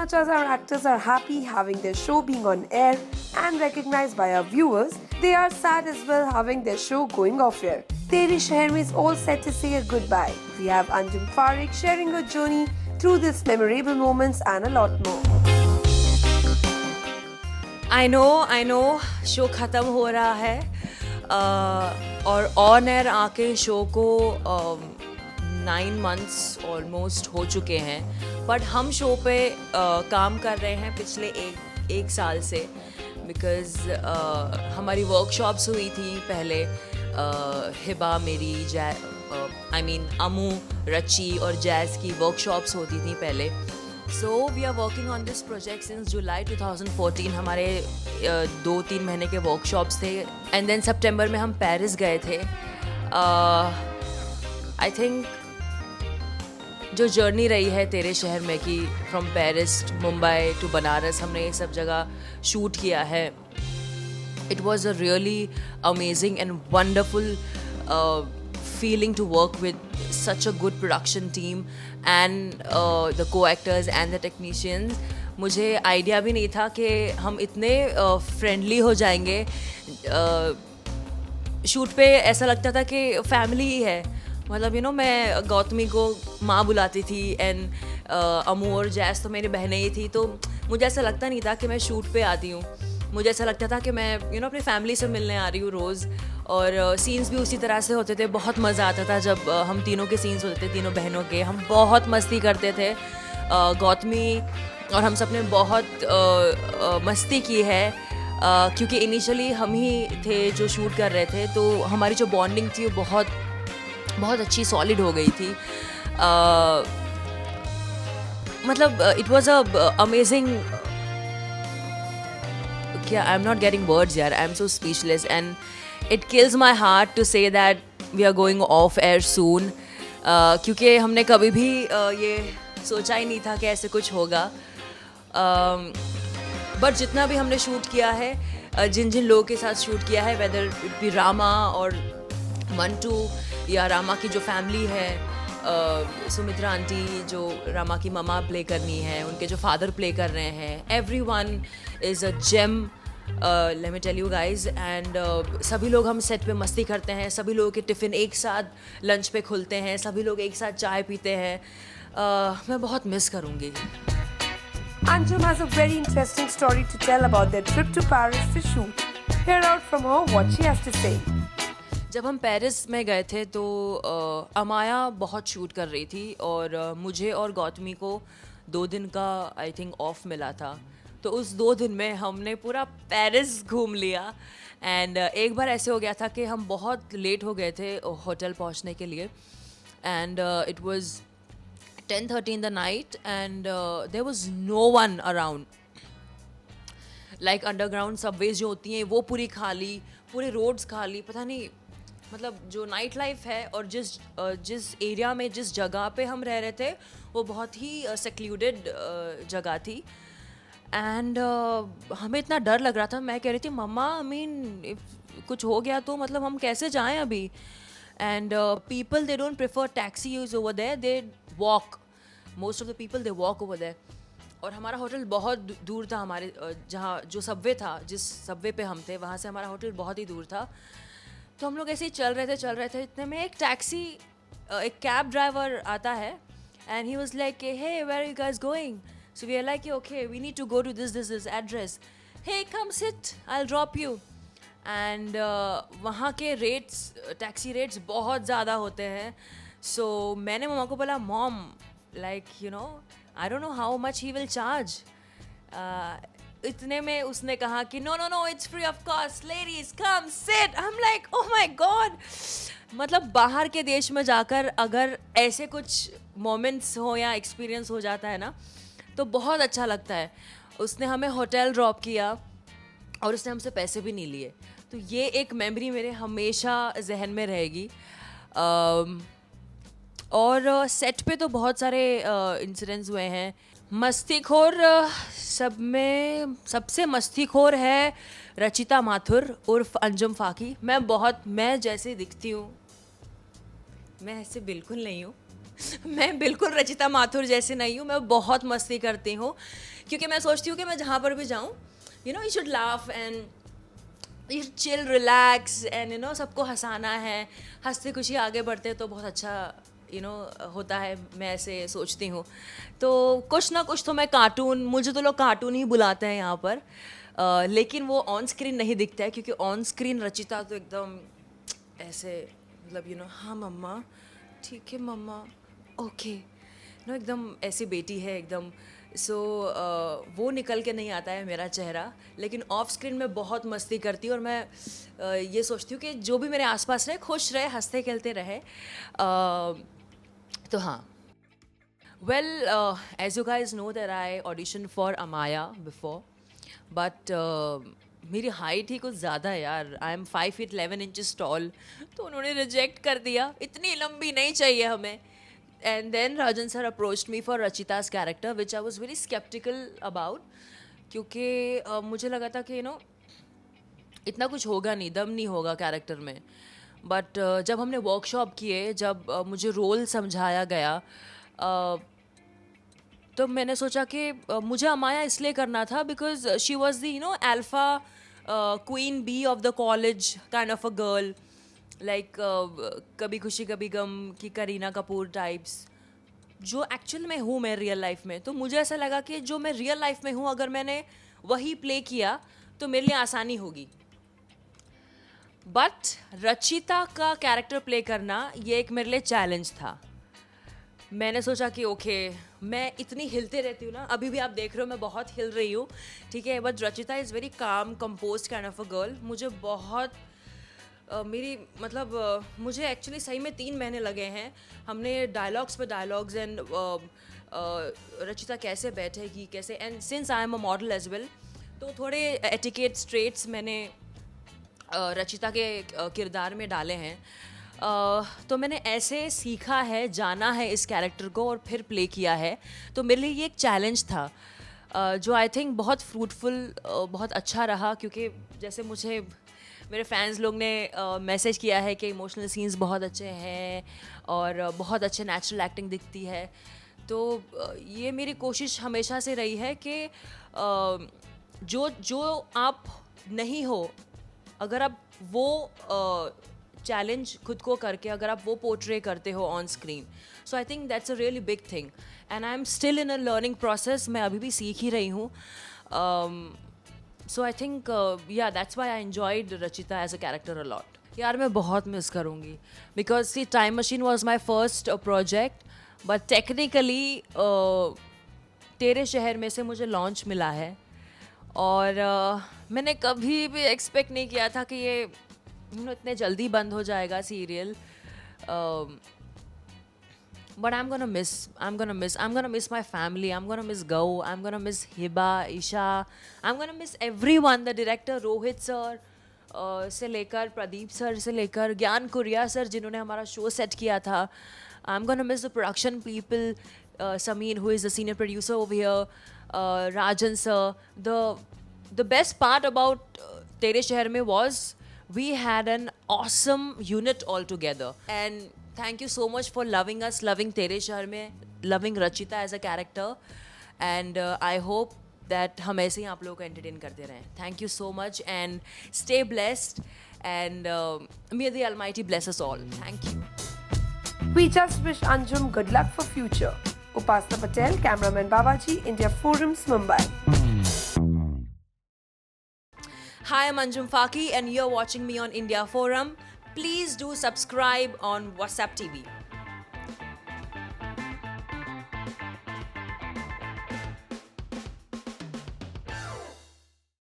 much as our actors are happy having their show being on air and recognized by our viewers, they are sad as well having their show going off air. Tere Sheher Mein is all set to say a goodbye. We have Anjum Farrick sharing her journey through these memorable moments and a lot more. I know, show ख़त्म हो रहा है और on air आके show को 9 months almost हो चुके हैं, बट हम शो पे काम कर रहे हैं पिछले एक साल से, बिकॉज़ हमारी वर्कशॉप्स हुई थी पहले, हिबा मेरी अमू रची और जैज़ की वर्कशॉप्स होती थी पहले. So we are working on this project since July 2014. हमारे 2-3 महीने के वर्कशॉप्स थे एंड देन सितंबर में हम पेरिस गए थे. आई थिंक जो जर्नी रही है तेरे शहर में की, from Paris Mumbai to Banaras, हमने ये सब जगह शूट किया है. It was a really amazing and wonderful feeling to work with such a good production team and the co-actors and the technicians. मुझे आइडिया भी नहीं था कि हम इतने फ्रेंडली हो जाएंगे. शूट पे ऐसा लगता था कि फैमिली ही है. मतलब मैं गौतमी को माँ बुलाती थी एंड अमू और जैस तो मेरी बहनें ही थी, तो मुझे ऐसा लगता नहीं था कि मैं शूट पे आती हूँ. मुझे ऐसा लगता था कि मैं अपनी फैमिली से मिलने आ रही हूँ रोज़. और सीन्स भी उसी तरह से होते थे. बहुत मज़ा आता था जब हम तीनों के सीन्स होते थे, तीनों बहनों के. हम बहुत मस्ती करते थे. गौतमी और हम सब ने बहुत मस्ती की है, क्योंकि इनिशियली हम ही थे जो शूट कर रहे थे, तो हमारी जो बॉन्डिंग थी वो बहुत अच्छी सॉलिड हो गई थी. मतलब it was a amazing. I am not getting words यार, I am so speechless and it kills my heart to say that we are going off air soon, क्योंकि हमने कभी भी ये सोचा ही नहीं था कि ऐसे कुछ होगा. बट जितना भी हमने शूट किया है, जिन लोगों के साथ शूट किया है, वेदर इट बी रामा और मंटू या रामा की जो फैमिली है, सुमित्रा आंटी जो रामा की ममा प्ले करनी है, उनके जो फादर प्ले कर रहे हैं, everyone is a gem. Let me tell you guys. And सभी लोग हम सेट पे मस्ती करते हैं. सभी लोगों के टिफ़िन एक साथ लंच पे खुलते हैं. सभी लोग एक साथ चाय पीते हैं. मैं बहुत मिस करूँगी. Anjum has a very interesting story to tell about their trip to Paris to shoot. Hear out from her what she has to say. जब हम पेरिस में गए थे तो अमाया बहुत शूट कर रही थी और मुझे और गौतमी को 2 दिन का आई थिंक ऑफ मिला था. तो उस 2 दिन में हमने पूरा पेरिस घूम लिया. एंड एक बार ऐसे हो गया था कि हम बहुत लेट हो गए थे होटल पहुंचने के लिए. And it was 10:30 in the night and there was no one around. Like underground subways जो होती हैं वो पूरी खाली, पूरे रोड्स खाली. पता नहीं, मतलब जो नाइट लाइफ है और जिस एरिया में, जिस जगह पे हम रह रहे थे, वो बहुत ही सेक्लूडेड जगह थी. एंड हमें इतना डर लग रहा था. मैं कह रही थी मम्मा, आई मीन इफ कुछ हो गया तो मतलब हम कैसे जाएं अभी. And people they don't prefer taxis over there, they walk. Most of the people they walk over there. और हमारा होटल बहुत दूर था. हमारे जहाँ जो सबवे था, जिस सबवे पे हम थे, वहाँ से हमारा होटल बहुत ही दूर था. तो हम लोग ऐसे ही चल रहे थे. इतने में एक कैब ड्राइवर आता है and he was like, hey where are you guys going. So we are like, okay, we need to go to this address. Hey, come sit, I'll drop you. And वहाँ के rates, taxi rates बहुत ज़्यादा होते हैं. So मैंने मम्मा को बोला, mom, like I don't know how much he will charge. इतने में उसने कहा कि no, it's free of cost. Ladies, come sit. I'm like, oh my god. मतलब बाहर के देश में जाकर अगर ऐसे कुछ moments हो या experience हो जाता है ना, तो बहुत अच्छा लगता है. उसने हमें होटल ड्रॉप किया और उसने हमसे पैसे भी नहीं लिए. तो ये एक मेमोरी मेरे हमेशा जहन में रहेगी. और सेट पे तो बहुत सारे इंसिडेंट्स हुए हैं. मस्तीखोर सब में सबसे मस्तीखोर है रचिता माथुर उर्फ अंजुम फाकी. मैं जैसे दिखती हूँ, मैं ऐसे बिल्कुल नहीं हूँ. मैं बिल्कुल रचिता माथुर जैसे नहीं हूँ. मैं बहुत मस्ती करती हूँ क्योंकि मैं सोचती हूँ कि मैं जहाँ पर भी जाऊँ, you should laugh and you chill relax and सबको हंसाना है. हंसते खुशी आगे बढ़ते तो बहुत अच्छा होता है. मैं ऐसे सोचती हूँ. तो कुछ ना कुछ तो मैं कार्टून, मुझे तो लोग कार्टून ही बुलाते हैं यहाँ पर, लेकिन वो ऑन स्क्रीन नहीं दिखता है क्योंकि ऑन स्क्रीन रचिता तो एकदम ऐसे, मतलब हाँ मम्मा, ठीक है मम्मा, ओके, एकदम ऐसी बेटी है एकदम. सो वो निकल के नहीं आता है मेरा चेहरा, लेकिन ऑफ स्क्रीन में बहुत मस्ती करती हूँ. और मैं ये सोचती हूँ कि जो भी मेरे आसपास रहे खुश रहे, हंसते खेलते रहे. तो हाँ. Well, as you guys know that I auditioned for Amaya before, but मेरी हाइट ही कुछ ज़्यादा है यार. I M 5 feet 11 inches tall. तो उन्होंने रिजेक्ट कर दिया, इतनी लंबी नहीं चाहिए हमें. And then Rajan sir approached me for Rachita's character, which I was very skeptical about, क्योंकि मुझे लगा था कि इतना कुछ होगा नहीं, दम नहीं होगा कैरेक्टर में. बट जब हमने वर्कशॉप किए, जब मुझे रोल समझाया गया, तो मैंने सोचा कि मुझे अमाया इसलिए करना था because she was the alpha queen bee of the college kind of a girl, like Kabhi Khushi Kabhi Gham की करीना कपूर टाइप्स, जो एक्चुअल में हूँ मैं रियल लाइफ में. तो मुझे ऐसा लगा कि जो मैं रियल लाइफ में हूँ, अगर मैंने वही प्ले किया तो मेरे लिए आसानी होगी. बट रचिता का कैरेक्टर प्ले करना ये एक मेरे लिए चैलेंज था. मैंने सोचा कि ओके, मैं इतनी हिलते रहती हूँ ना, अभी भी आप देख रहे हो मैं बहुत हिल रही हूँ, ठीक है. But Rachita is very calm compose kind of a girl. मुझे बहुत मुझे एक्चुअली सही में 3 महीने लगे हैं. हमने डायलॉग्स पे डायलॉग्स एंड रचिता कैसे बैठेगी कैसे, and since I am a model as well, तो थोड़े एटिकेट स्ट्रेट्स मैंने रचिता के किरदार में डाले हैं. तो मैंने ऐसे सीखा है, जाना है इस कैरेक्टर को और फिर प्ले किया है. तो मेरे लिए ये एक चैलेंज था, जो आई थिंक बहुत फ्रूटफुल, बहुत अच्छा रहा. क्योंकि जैसे मुझे मेरे फैंस लोग ने मैसेज किया है कि इमोशनल सीन्स बहुत अच्छे हैं और बहुत अच्छे नेचुरल एक्टिंग दिखती है. तो ये मेरी कोशिश हमेशा से रही है कि जो आप नहीं हो, अगर आप वो चैलेंज खुद को करके अगर आप वो पोर्ट्रे करते हो on screen, so I think that's a really big thing. And I am still in a learning process. मैं अभी भी सीख ही रही हूँ. So I think yeah that's why I enjoyed Rachita as a character a lot. यार मैं बहुत मिस करूँगी because see Time Machine was my first project, but technically Tere Shahar में से मुझे लॉन्च मिला है. और मैंने कभी भी एक्सपेक्ट नहीं किया था कि ये इतने जल्दी बंद हो जाएगा serial. But I'm gonna miss my family. I'm gonna miss Gau. I'm gonna miss Hiba, Isha. I'm gonna miss everyone. The director Rohit sir से लेकर प्रदीप सर से लेकर ज्ञान कुरिया सर जिन्होंने हमारा शो सेट किया था. I'm gonna miss the production people, Samin who is the senior producer over here, Rajan sir. The best part about Tere Shehar Mein was we had an awesome unit all together. And thank you so much for loving us, loving Tere Shehar Mein, loving Rachita as a character. And I hope that हम ऐसे ही आप लोगों को entertain करते रहें. Thank you so much and stay blessed and may the Almighty bless us all. Thank you. We just wish Anjum good luck for future. Upasna Patel, cameraman Babaji, India Forums, Mumbai. Hi, I'm Anjum Faki and you're watching me on India Forum. Please do subscribe on WhatsApp TV.